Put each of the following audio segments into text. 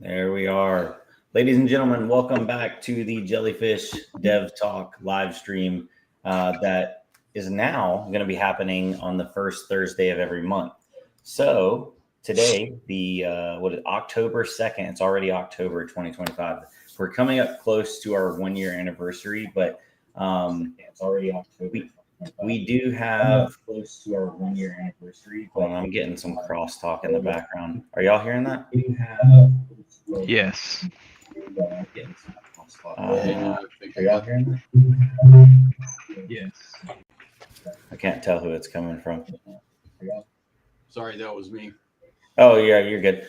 There we are. Ladies and gentlemen, welcome back to the JellyFC Dev Talk live stream that is now going to be happening on the first Thursday of every month. So today, October 2nd, it's already October 2025. We're coming up close to our 1 year anniversary, but it's already October. We do have close to our 1 year anniversary. Hold on, I'm getting some crosstalk in the background. Are y'all hearing that? Yes. Are y'all hearing that? Yes. I can't tell who it's coming from. Sorry, that was me. Oh, yeah, you're good.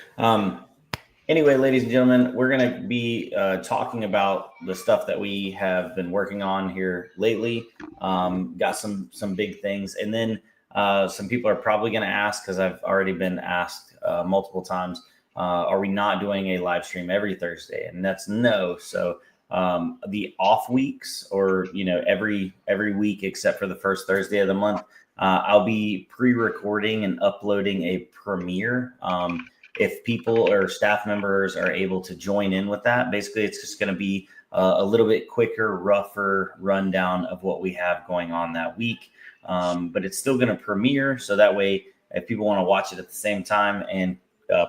Anyway, ladies and gentlemen, we're going to be talking about the stuff that we have been working on here lately. Got some big things. And then some people are probably going to ask, because I've already been asked multiple times, are we not doing a live stream every Thursday? And that's no. So the off weeks, or every week except for the first Thursday of the month, I'll be pre-recording and uploading a premiere. If people or staff members are able to join in with that, basically it's just going to be a little bit quicker, rougher rundown of what we have going on that week. But it's still going to premiere, so that way if people want to watch it at the same time and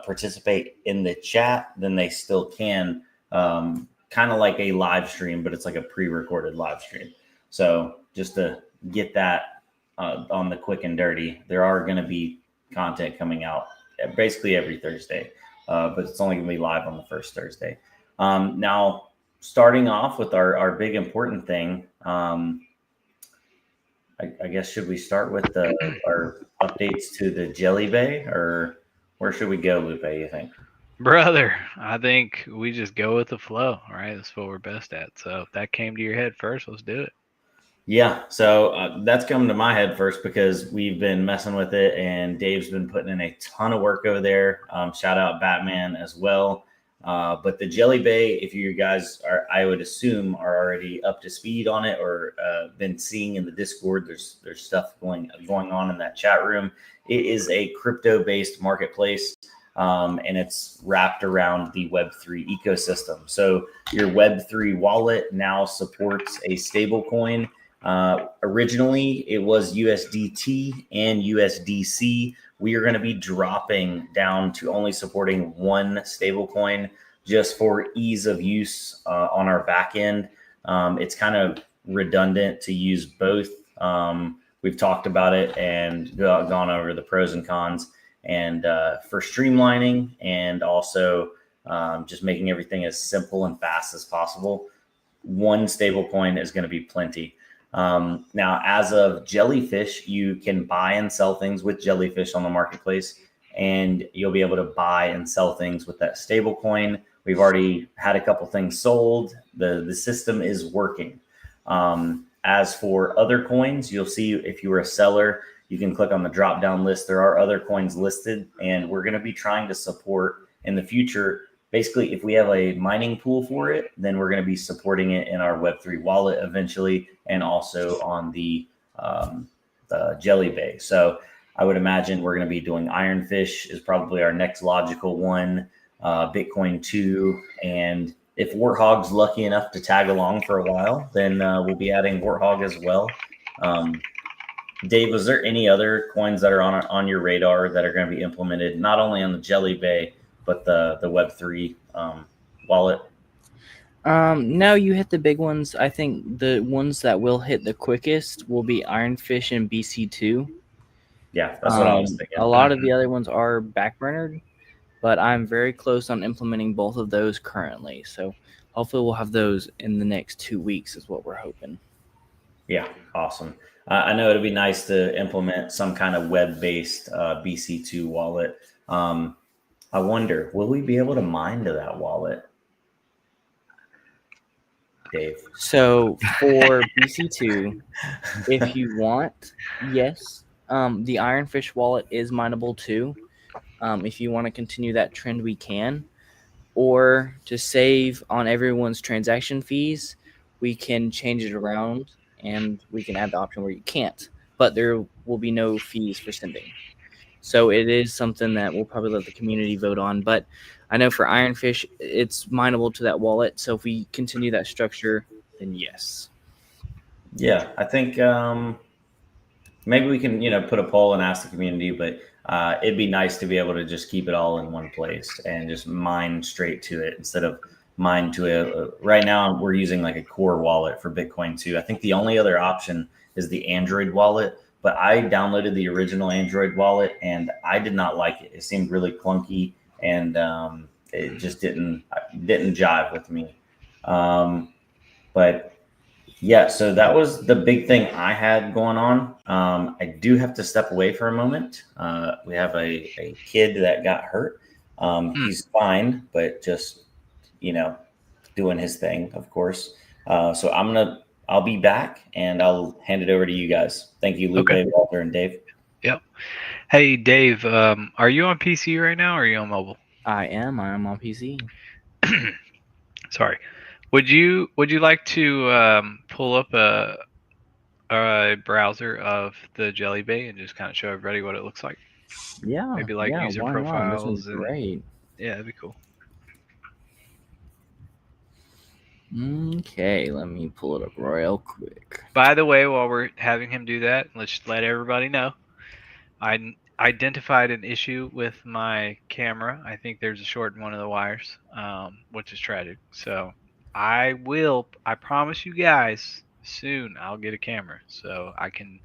participate in the chat, then they still can, kind of like a live stream, but it's like a pre-recorded live stream. So just to get that on the quick and dirty, there are going to be content coming out basically every Thursday, but it's only going to be live on the first Thursday. Now, starting off with our big important thing, I guess, should we start with our updates to the Jelly Bay, or where should we go, Lupe, you think? Brother, I think we just go with the flow, right? That's what we're best at. So if that came to your head first, let's do it. Yeah, so that's coming to my head first because we've been messing with it, and Dave's been putting in a ton of work over there. Shout out Batman as well. But the Jelly Bay, if you guys are, I would assume, are already up to speed on it, or been seeing in the Discord, there's stuff going on in that chat room. It is a crypto-based marketplace, and it's wrapped around the Web3 ecosystem. So your Web3 wallet now supports a stable coin. Originally, it was USDT and USDC. We are going to be dropping down to only supporting one stablecoin just for ease of use on our back end. It's kind of redundant to use both. We've talked about it and gone over the pros and cons, and for streamlining and also just making everything as simple and fast as possible, one stablecoin is going to be plenty. Now, as of JellyFC, you can buy and sell things with JellyFC on the marketplace, and you'll be able to buy and sell things with that stable coin. We've already had a couple things sold. The system is working. As for other coins, you'll see if you were a seller, you can click on the drop down list. There are other coins listed, and we're going to be trying to support in the future. Basically, if we have a mining pool for it, then we're going to be supporting it in our Web3 wallet eventually, and also on the Jelly Bay. So I would imagine we're going to be doing Ironfish is probably our next logical one, Bitcoin 2. And if Warthog's lucky enough to tag along for a while, then we'll be adding Warthog as well. Dave, was there any other coins that are on your radar that are going to be implemented, not only on the Jelly Bay, but the Web3 wallet? No, you hit the big ones. I think the ones that will hit the quickest will be Ironfish and BC2. Yeah, that's what I was thinking. A lot of the other ones are backburnered, but I'm very close on implementing both of those currently. So hopefully we'll have those in the next 2 weeks is what we're hoping. Yeah, awesome. I know it'd be nice to implement some kind of web-based BC2 wallet. I wonder, will we be able to mine to that wallet, Dave? So for BC2, if you want, yes, the Ironfish wallet is mineable too. If you want to continue that trend, we can. Or to save on everyone's transaction fees, we can change it around and we can add the option where you can't, but there will be no fees for sending. So it is something that we'll probably let the community vote on. But I know for Ironfish, it's mineable to that wallet. So if we continue that structure, then yes. Yeah, I think maybe we can, put a poll and ask the community, but it'd be nice to be able to just keep it all in one place and just mine straight to it instead of mine to it. Right now, we're using like a core wallet for Bitcoin too. I think the only other option is the Android wallet, but I downloaded the original Android wallet and I did not like it. It seemed really clunky and it just didn't jive with me. But yeah, so that was the big thing I had going on. I do have to step away for a moment. We have a kid that got hurt. He's fine, but just, doing his thing, of course. So I'll be back and I'll hand it over to you guys. Thank you, Lupe, Okay. Walter, and Dave. Yep. Hey, Dave, are you on PC right now or are you on mobile? I am on PC. Sorry. Would you like to pull up a browser of the Jelly Bay and just kind of show everybody what it looks like? Yeah. Maybe like yeah, user why not? This profiles is and great. yeah, that'd be cool. Okay, let me pull it up real quick. By the way, while we're having him do that, let's let everybody know. I identified an issue with my camera. I think there's a short in one of the wires, which is tragic. So I promise you guys, soon I'll get a camera so I can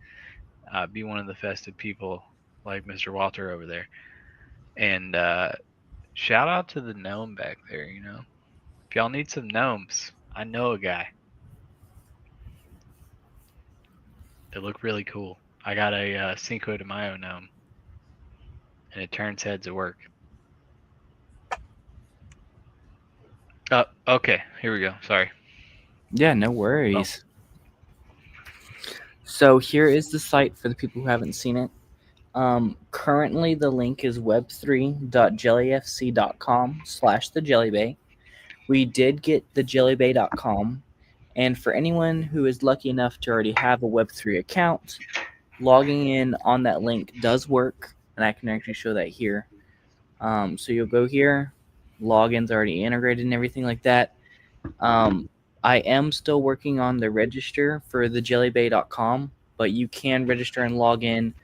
be one of the festive people like Mr. Walter over there. And shout out to the gnome back there, If y'all need some gnomes, I know a guy. They look really cool. I got a Cinco de Mayo gnome, and it turns heads at work. Okay, here we go. Sorry. Yeah, no worries. So here is the site for the people who haven't seen it. Currently, the link is web3.jellyfc.com/thejellybay. We did get the jellybay.com, and for anyone who is lucky enough to already have a Web3 account, logging in on that link does work, and I can actually show that here. So you'll go here, login's already integrated and everything like that. I am still working on the register for the jellybay.com, but you can register and log in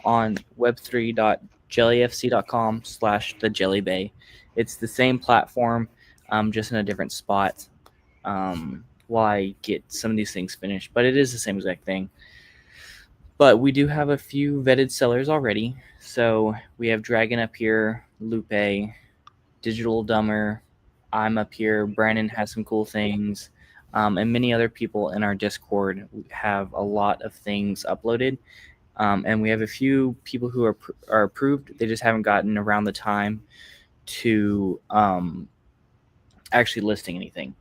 on web3.jellyfc.com/thejellybay. It's the same platform, just in a different spot, while I get some of these things finished, but it is the same exact thing. But we do have a few vetted sellers already. So we have Dragon up here, Lupe, Digital Dumber, I'm up here, Brandon has some cool things, and many other people in our Discord have a lot of things uploaded. And we have a few people who are approved. They just haven't gotten around the time to actually listing anything,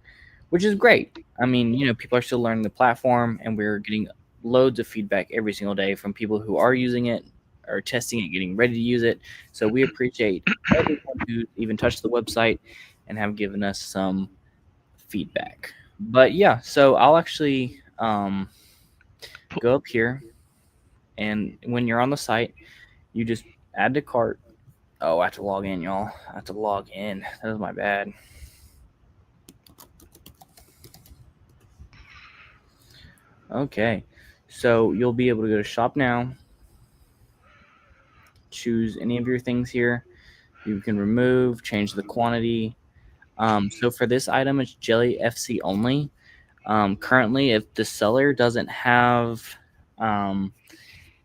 which is great. I mean, people are still learning the platform, and we're getting loads of feedback every single day from people who are using it or testing it, getting ready to use it. So we appreciate everyone who even touched the website and have given us some feedback. But yeah, so I'll actually go up here, and when you're on the site, you just add to cart. Oh, I have to log in, y'all. I have to log in. That was my bad. Okay, so you'll be able to go to shop now, choose any of your things here. You can remove, change the quantity. So for this item, it's JellyFC only. Currently, if the seller doesn't have, or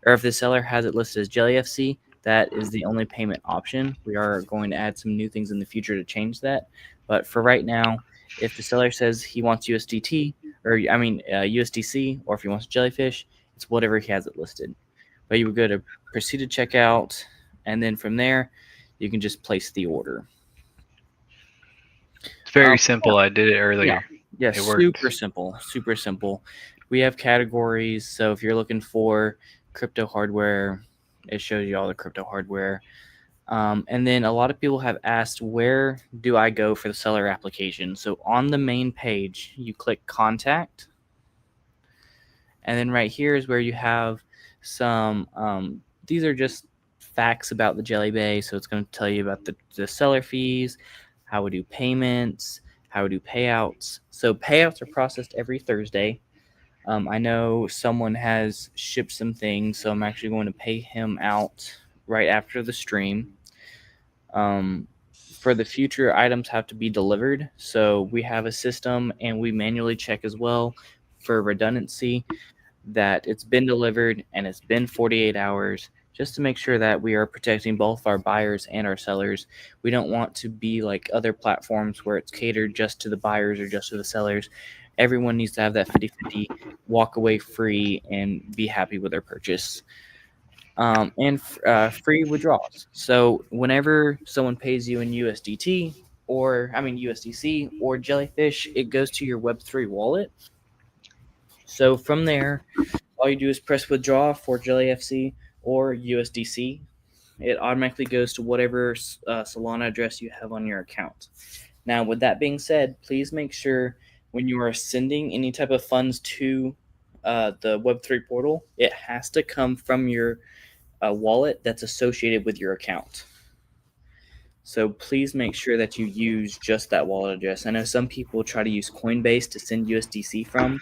if the seller has it listed as JellyFC, that is the only payment option. We are going to add some new things in the future to change that. But for right now, if the seller says he wants USDC, or if he wants jellyfish, it's whatever he has it listed. But you would go to proceed to checkout, and then from there, you can just place the order. It's very simple. I did it earlier. Yeah, It worked. super simple. We have categories. So if you're looking for crypto hardware, it shows you all the crypto hardware. And then a lot of people have asked, where do I go for the seller application? So on the main page, you click contact. And then right here is where you have some, these are just facts about the Jelly Bay. So it's going to tell you about the seller fees, how we do payments, how we do payouts. So payouts are processed every Thursday. I know someone has shipped some things, so I'm actually going to pay him out right after the stream. For the future, items have to be delivered. So we have a system and we manually check as well for redundancy that it's been delivered and it's been 48 hours just to make sure that we are protecting both our buyers and our sellers. We don't want to be like other platforms where it's catered just to the buyers or just to the sellers. Everyone needs to have that 50-50, walk away free, and be happy with their purchase. And free withdrawals. So whenever someone pays you in USDT USDC or Jellyfish, it goes to your Web3 wallet. So from there, all you do is press withdraw for JellyFC or USDC. It automatically goes to whatever Solana address you have on your account. Now, with that being said, please make sure when you are sending any type of funds to the Web3 portal, it has to come from your wallet that's associated with your account. So please make sure that you use just that wallet address. I know some people try to use Coinbase to send USDC from.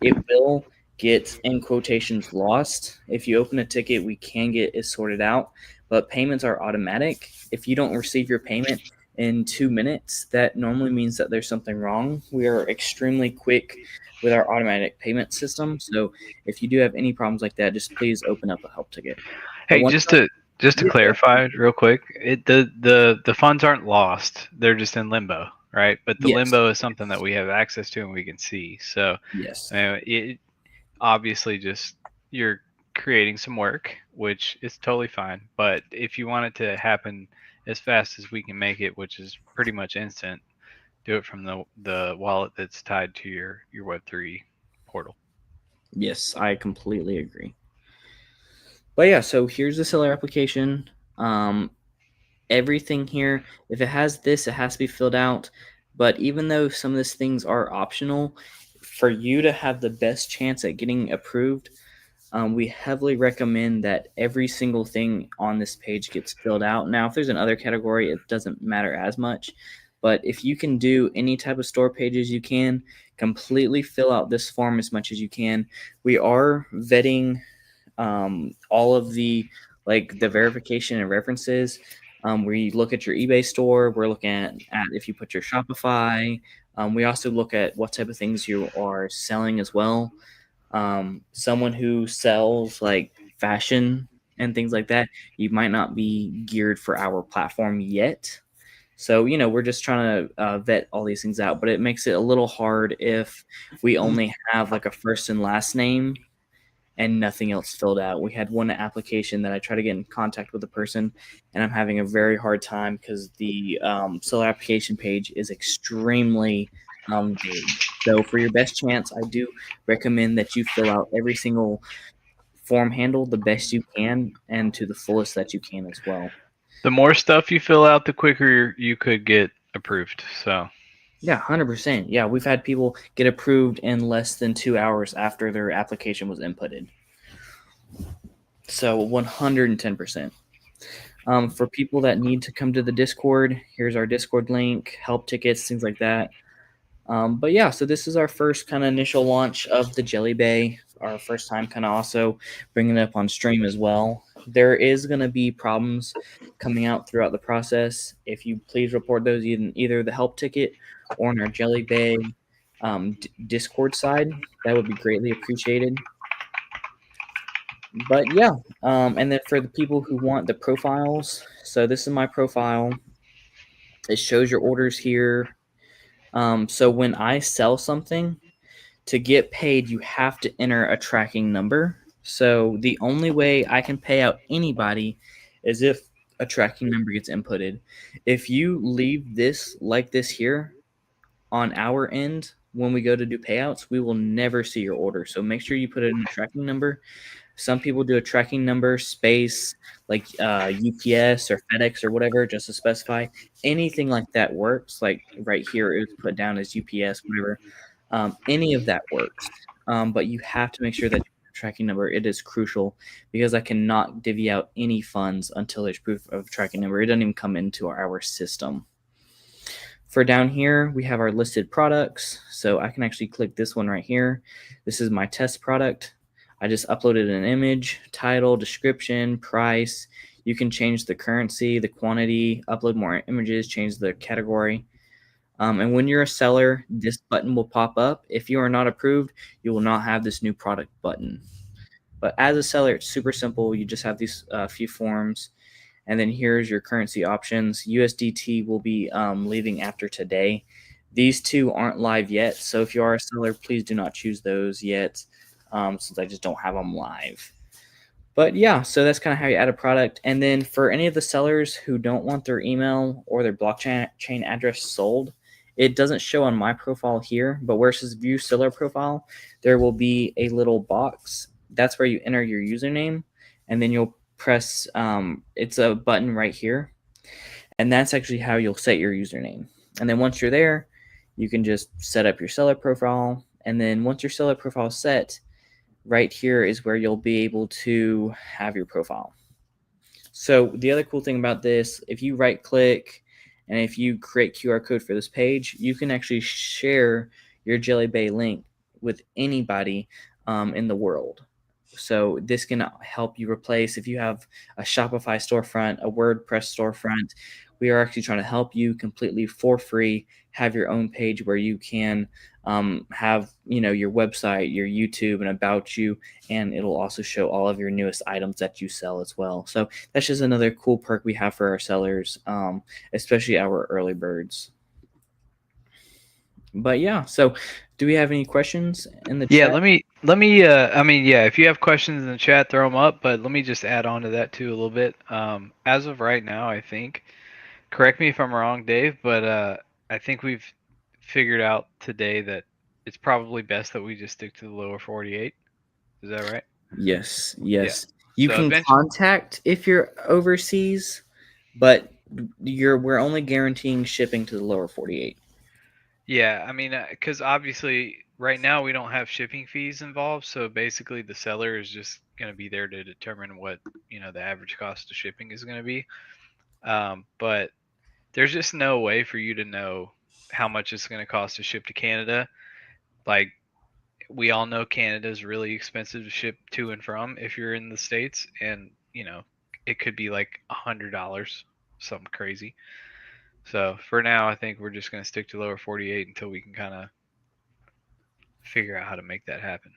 It will get, in quotations, lost. If you open a ticket, we can get it sorted out, but payments are automatic. If you don't receive your payment in 2 minutes, that normally means that there's something wrong. We are extremely quick with our automatic payment system. So if you do have any problems like that, just please open up a help ticket. Hey, just to clarify real quick, the funds aren't lost; they're just in limbo, right? But the limbo is something that we have access to and we can see. So yes, it obviously just you're creating some work, which is totally fine. But if you want it to happen as fast as we can make it, which is pretty much instant, do it from the wallet that's tied to your Web3 portal. Yes, I completely agree. But yeah, so here's the seller application. Everything here, if it has this, it has to be filled out. But even though some of these things are optional, for you to have the best chance at getting approved, we heavily recommend that every single thing on this page gets filled out. Now, if there's another category, it doesn't matter as much. But if you can do any type of store pages, you can completely fill out this form as much as you can. We are vetting all of the verification and references. We look at your eBay store. We're looking at if you put your Shopify. We also look at what type of things you are selling as well. Someone who sells like fashion and things like that, you might not be geared for our platform yet. So, we're just trying to vet all these things out, but it makes it a little hard if we only have like a first and last name and nothing else filled out. We had one application that I tried to get in contact with the person, and I'm having a very hard time because the seller application page is extremely vague. So for your best chance, I do recommend that you fill out every single form handle the best you can and to the fullest that you can as well. The more stuff you fill out, the quicker you could get approved. So yeah, 100%. Yeah, we've had people get approved in less than 2 hours after their application was inputted. So 110%. For people that need to come to the Discord, here's our Discord link, help tickets, things like that. But yeah, so this is our first kind of initial launch of the Jelly Bay, our first time kind of also bringing it up on stream as well. There is going to be problems coming out throughout the process. If you please report those in either the help ticket or on our Jelly Bay Discord side, that would be greatly appreciated. But yeah, and then for the people who want the profiles, so this is my profile. It shows your orders here. So when I sell something, to get paid, you have to enter a tracking number. So the only way I can pay out anybody is if a tracking number gets inputted. If you leave this like this here on our end, when we go to do payouts, we will never see your order. So make sure you put it in a tracking number. Some people do a tracking number space like UPS or FedEx or whatever, just to specify. Anything like that works. Like right here, it was put down as UPS, whatever. Any of that works. But you have to make sure that you have a tracking number. It is crucial because I cannot divvy out any funds until there's proof of tracking number. It doesn't even come into our system. For down here, we have our listed products. So I can actually click this one right here. This is my test product. I just uploaded an image, title, description, price. You can change the currency, the quantity, upload more images, change the category. And when you're a seller, this button will pop up. If you are not approved, you will not have this new product button. But as a seller, it's super simple. You just have these few forms. And then here's your currency options. USDT will be leaving after today. These two aren't live yet. So if you are a seller, please do not choose those yet, since I just don't have them live. But yeah, so that's kind of how you add a product. And then for any of the sellers who don't want their email or their blockchain address sold, it doesn't show on my profile here, but where it says view seller profile, there will be a little box. That's where you enter your username, and then you'll press, it's a button right here. And that's actually how you'll set your username. And then once you're there, you can just set up your seller profile. And then once your seller profile is set, right here is where you'll be able to have your profile. So the other cool thing about this, if you right click and if you create QR code for this page, you can actually share your JellyBay link with anybody in the world. So this can help you replace, if you have a Shopify storefront, a WordPress storefront, we are actually trying to help you completely for free have your own page where you can have, your website, your YouTube, and about you, and it'll also show all of your newest items that you sell as well. So that's just another cool perk we have for our sellers, especially our early birds. But yeah, so do we have any questions in the chat? Yeah, let me if you have questions in the chat, throw them up, but let me just add on to that too a little bit. As of right now, I think, correct me if I'm wrong, Dave, but I think we've figured out today that it's probably best that we just stick to the lower 48. Is that right? Yes. Yeah. You So can contact if you're overseas, but we're only guaranteeing shipping to the lower 48. Yeah, I mean, because obviously right now we don't have shipping fees involved, so basically the seller is just going to be there to determine what, the average cost of shipping is going to be. But there's just no way for you to know how much it's going to cost to ship to Canada. Like, we all know Canada is really expensive to ship to and from if you're in the States, and it could be like $100, something crazy. So for now, I think we're just going to stick to lower 48 until we can kind of figure out how to make that happen.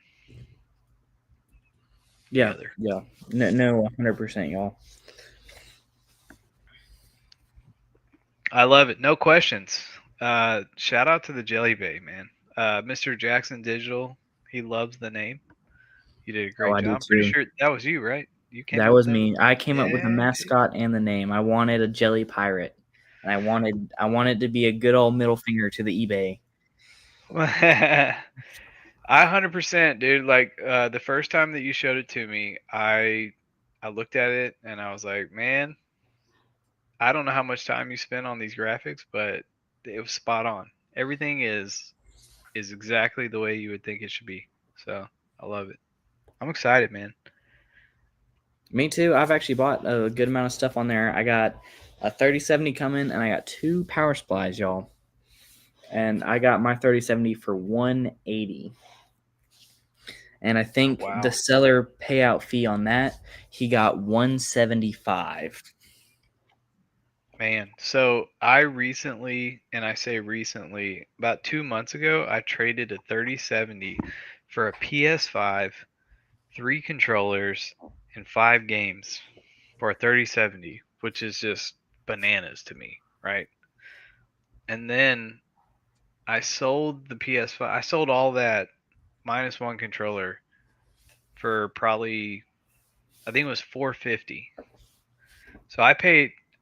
Yeah. No, 100%, y'all. I love it. No questions. Shout out to the JellyBay, man. Mr. Jackson Digital, he loves the name. You did a great job. I'm pretty sure that was you, right? You came. That was me. I came up with the mascot and the name. I wanted a jelly pirate, and I wanted to be a good old middle finger to the eBay. I 100%, dude. Like the first time that you showed it to me, I looked at it and I was like, man, I don't know how much time you spent on these graphics, but it was spot on. Everything is exactly the way you would think it should be. So I love it. I'm excited, man. Me too. I've actually bought a good amount of stuff on there. I got a 3070 coming, and I got 2 power supplies, y'all. And I got my 3070 for $180. And I think the seller payout fee on that, he got $175. Man, so I recently, and I say recently, about 2 months ago, I traded a 3070 for a PS5, 3 controllers, and 5 games for a 3070, which is just bananas to me, right? And then I sold the PS5. I sold all that minus 1 controller for probably, I think it was $450. So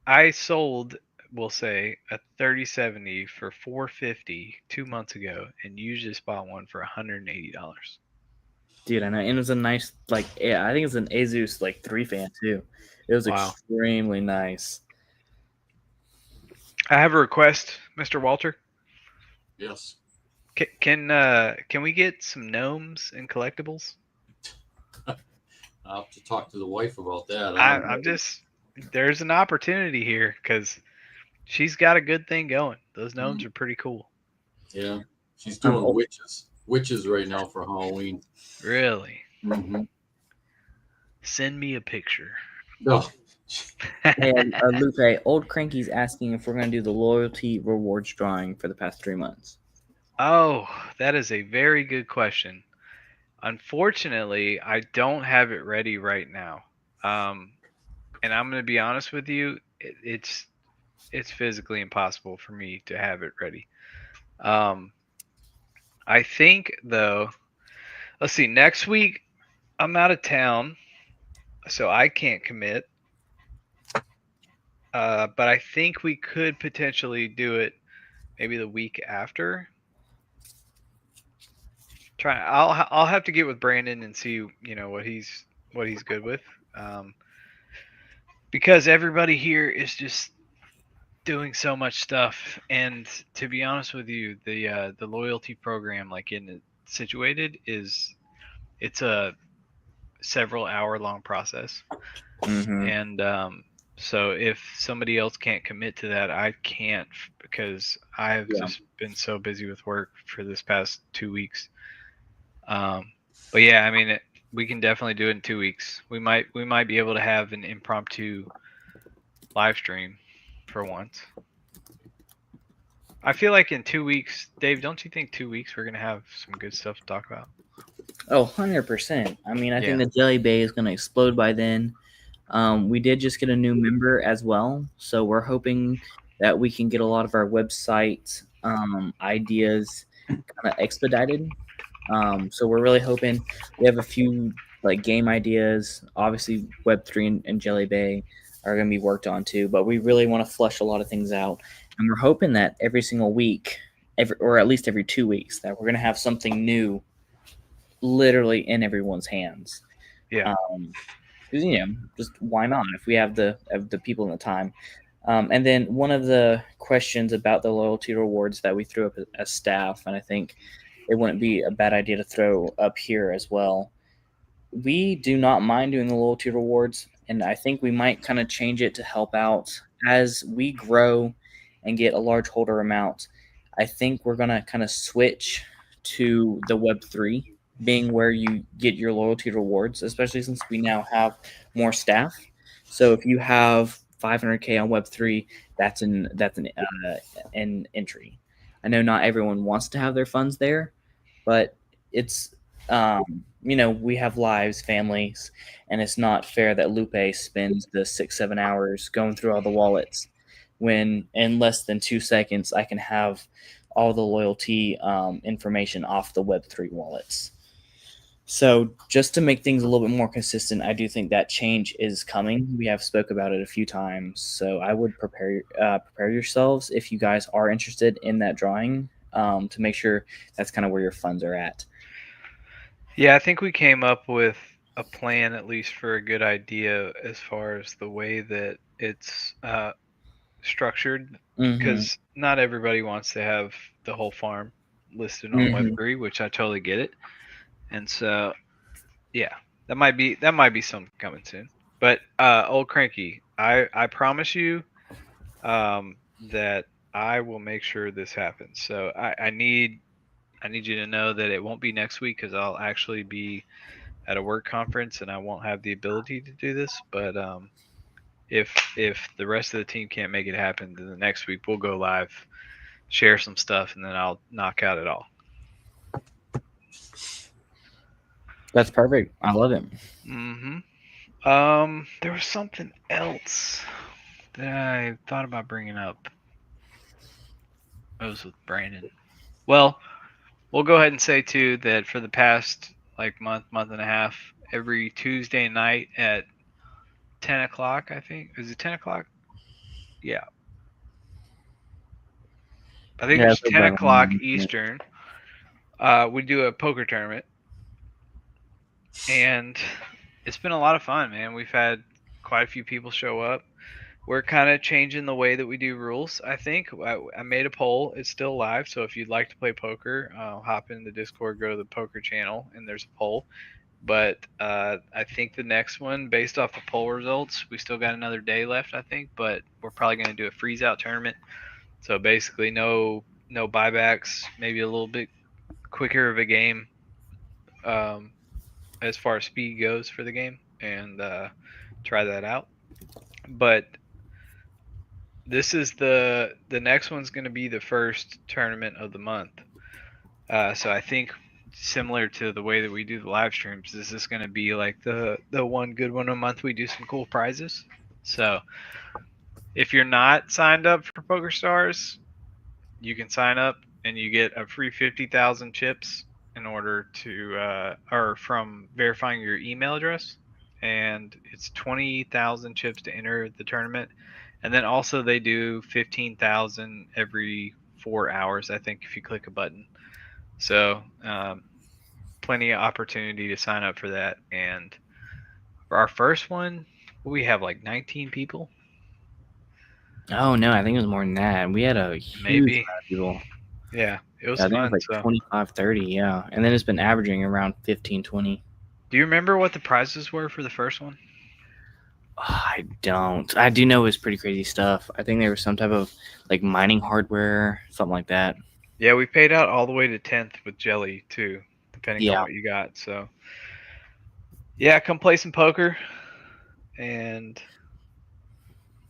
I sold, we'll say, a 3070 for $450 2 months ago, and you just bought one for $180. Dude, I know. And it was a nice, I think it's an Asus 3 fan too. It was extremely nice. I have a request, Mr. Walter. Yes. Can we get some gnomes and collectibles? I'll have to talk to the wife about that. I'm just there's an opportunity here because she's got a good thing going. Those gnomes are pretty cool. Yeah, she's doing witches right now for Halloween. Really? Mm-hmm. Send me a picture. Oh, And Lupe, Old Cranky's asking if we're going to do the loyalty rewards drawing for the past 3 months. Oh, that is a very good question. Unfortunately, I don't have it ready right now. And I'm going to be honest with you, it's physically impossible for me to have it ready. I think though, let's see, next week I'm out of town, so I can't commit. But I think we could potentially do it maybe the week after. I'll have to get with Brandon and see what he's good with. Because everybody here is just doing so much stuff, and to be honest with you, the loyalty program, like getting it situated, it's a several hour long process. And so if somebody else can't commit to that, I can't, because I've just been so busy with work for this past 2 weeks. But yeah, I mean, we can definitely do it in 2 weeks. We might be able to have an impromptu live stream for once. I feel like in 2 weeks, Dave, don't you think 2 weeks we're gonna have some good stuff to talk about? Oh, 100%. I mean, I think the Jelly Bay is going to explode by then. We did just get a new member as well, so we're hoping that we can get a lot of our website ideas kind of expedited. So we're really hoping we have a few like game ideas. Obviously, Web3 and Jelly Bay are going to be worked on too, but we really want to flesh a lot of things out, and we're hoping that every single week, or at least every 2 weeks, that we're going to have something new literally in everyone's hands. Yeah. Because just why not if we have the people and the time. And then one of the questions about the loyalty rewards that we threw up as staff, and I think it wouldn't be a bad idea to throw up here as well. We do not mind doing the loyalty rewards, and I think we might kind of change it to help out as we grow and get a large holder amount. I think we're going to kind of switch to the Web3 being where you get your loyalty rewards, especially since we now have more staff. So if you have 500K on Web3, that's an entry. I know not everyone wants to have their funds there, but it's we have lives, families, and it's not fair that Lupe spends the 6-7 hours going through all the wallets when in less than 2 seconds I can have all the loyalty information off the Web3 wallets. So just to make things a little bit more consistent, I do think that change is coming. We have spoke about it a few times, so I would prepare yourselves if you guys are interested in that drawing to make sure that's kind of where your funds are at. Yeah, I think we came up with a plan, at least for a good idea, as far as the way that it's structured, because not everybody wants to have the whole farm listed on Web3, which I totally get it. And so, yeah, that might be something coming soon. But Old Cranky, I promise you that I will make sure this happens. So I need you to know that it won't be next week because I'll actually be at a work conference and I won't have the ability to do this. But if the rest of the team can't make it happen, then the next week we'll go live, share some stuff, and then I'll knock out it all. That's perfect. I love it. There was something else that I thought about bringing up. It was with Brandon. Well, we'll go ahead and say too that for the past month and a half, every Tuesday night at 10 o'clock, I think. Is it 10 o'clock? Yeah. I think it's 10 o'clock Eastern. We do a poker tournament. And it's been a lot of fun, man. We've had quite a few people show up. We're kind of changing the way that we do rules, I think. I made a poll. It's still live. So if you'd like to play poker, hop into the Discord, go to the poker channel, and there's a poll. But I think the next one, based off the poll results, we still got another day left, I think. But we're probably going to do a freeze out tournament. So basically, no buybacks, maybe a little bit quicker of a game as far as speed goes for the game, and try that out. But this is the next one's going to be the first tournament of the month. So I think similar to the way that we do the live streams, this is going to be like the one good one a month. We do some cool prizes. So if you're not signed up for PokerStars, you can sign up and you get a free 50,000 chips in order to or from verifying your email address, and it's 20,000 chips to enter the tournament. And then also they do 15,000 every 4 hours, I think, if you click a button. So plenty of opportunity to sign up for that. And for our first one, we have like 19 people. Oh no, I think it was more than that. We had a huge Maybe. amount of people. Yeah, it was I think fun. it was like 25, 30, yeah. And then it's been averaging around 15, 20. Do you remember what the prizes were for the first one? I don't. I do know it was pretty crazy stuff. I think there was some type of like mining hardware, something like that. Yeah, we paid out all the way to 10th with Jelly too, depending on Yeah. what you got. So yeah, come play some poker. And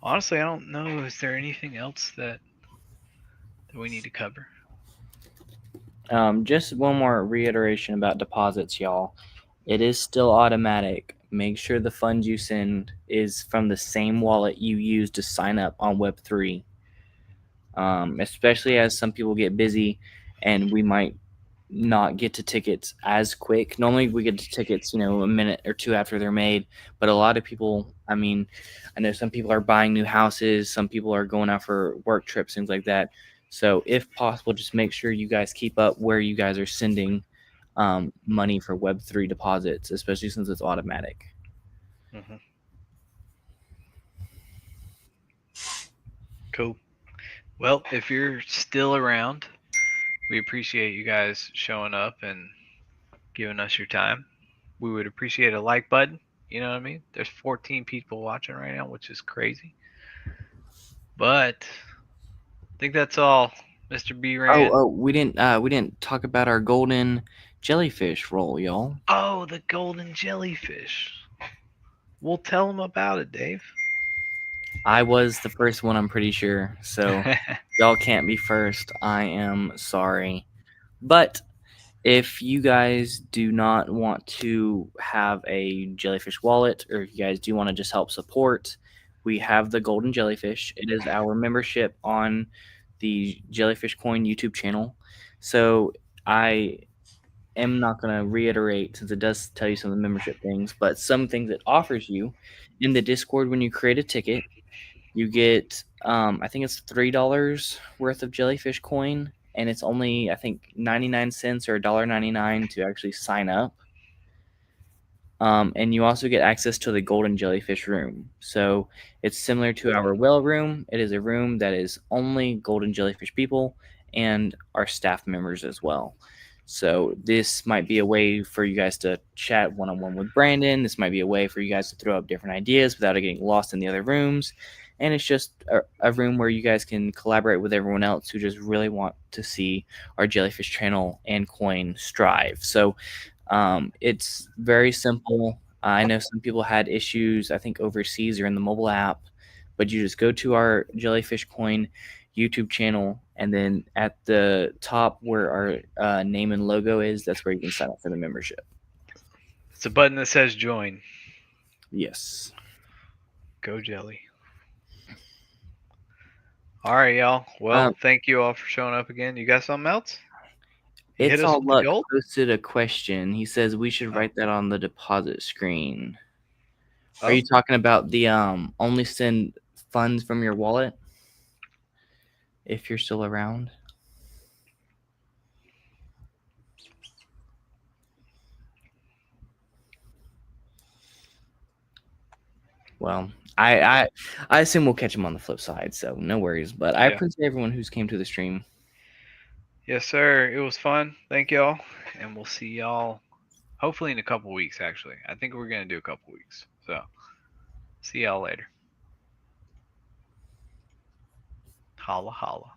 honestly, I don't know. Is there anything else that we need to cover? Just one more reiteration about deposits, y'all. It is still automatic. Make sure the funds you send is from the same wallet you use to sign up on Web3. Especially as some people get busy and we might not get to tickets as quick. Normally we get to tickets, a minute or two after they're made. But a lot of people, I know some people are buying new houses. Some people are going out for work trips, things like that. So if possible, just make sure you guys keep up where you guys are sending money for Web3 deposits, especially since it's automatic. Mm-hmm. Cool. Well, if you're still around, we appreciate you guys showing up and giving us your time. We would appreciate a like button. You know what I mean? There's 14 people watching right now, which is crazy. But I think that's all, Mr. B Rand. Oh, we didn't talk about our golden jellyfish roll, y'all. Oh, the golden jellyfish. We'll tell them about it, Dave. I was the first one, I'm pretty sure. So y'all can't be first. I am sorry. But if you guys do not want to have a jellyfish wallet, or if you guys do want to just help support, we have the golden jellyfish. It is our membership on the Jellyfish Coin YouTube channel. So I am not going to reiterate, since it does tell you some of the membership things, but some things it offers you in the Discord. When you create a ticket, you get I think it's $3 worth of jellyfish coin, and it's only, I think, 99 cents or $1.99 to actually sign up. And you also get access to the golden jellyfish room. So it's similar to our whale room. It is a room that is only golden jellyfish people and our staff members as well. So this might be a way for you guys to chat one-on-one with Brandon. This might be a way for you guys to throw up different ideas without it getting lost in the other rooms. And it's just a room where you guys can collaborate with everyone else who just really want to see our jellyfish channel and coin strive. So it's very simple. I know some people had issues, I think, overseas or in the mobile app, but you just go to our Jellyfish Coin YouTube channel, and then at the top where our name and logo is, that's where you can sign up for the membership. It's a button that says join. Yes. Go Jelly. All right, y'all. Well, thank you all for showing up again. You got something else? It's All Luck posted a question. He says we should write that on the deposit screen. Are you talking about the only send funds from your wallet? If you're still around. Well, I assume we'll catch him on the flip side, so no worries. But I appreciate everyone who's came to the stream. Yes, sir. It was fun. Thank y'all. And we'll see y'all Hopefully in a couple weeks, actually. I think we're going to do a couple weeks. So see y'all later. Holla, holla.